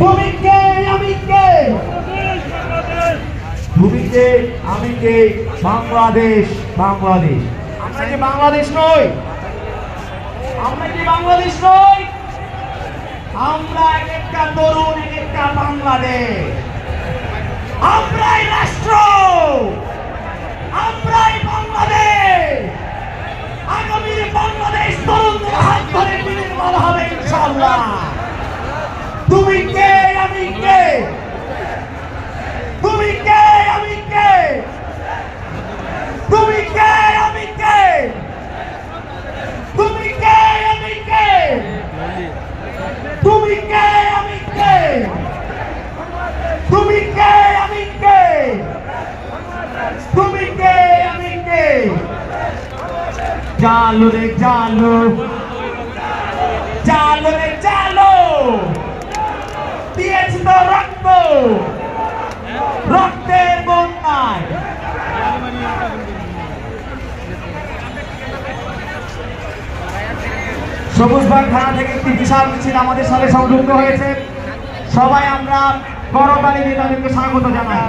তুমি কে আমি কে, তুমি কে আমি কে, বাংলাদেশ বাংলাদেশ। আমরা কি বাংলাদেশ নই? আমরা কি বাংলাদেশ নই? আমরা এক একটা তরুণ, এক একটা বাংলাদেশ। আমরাই রাষ্ট্র, আমরাই বাংলাদেশ। আগামীর বাংলাদেশ তরুণদের হাত ধরে নির্মাণ হবে ইনশাআল্লাহ। তুমি কে আমি কে, তুমি কে আমি কে, তুমি কে আমি কে, তুমি কে আমি কে, তুমি কে আমি কে, তুমি কে আমি কে, তুমি কে আমি কে। চালো রে চালো, চালো রে চালো, দিয়েছি তো রক্ত, রক্তের বন্যায়। সবুজবাগ থানা থেকে একটি বিশাল মিছিল আমাদের সাথে সংযুক্ত হয়েছে। সবাই আমরা করতালি দিয়ে তাদেরকে স্বাগত জানাই।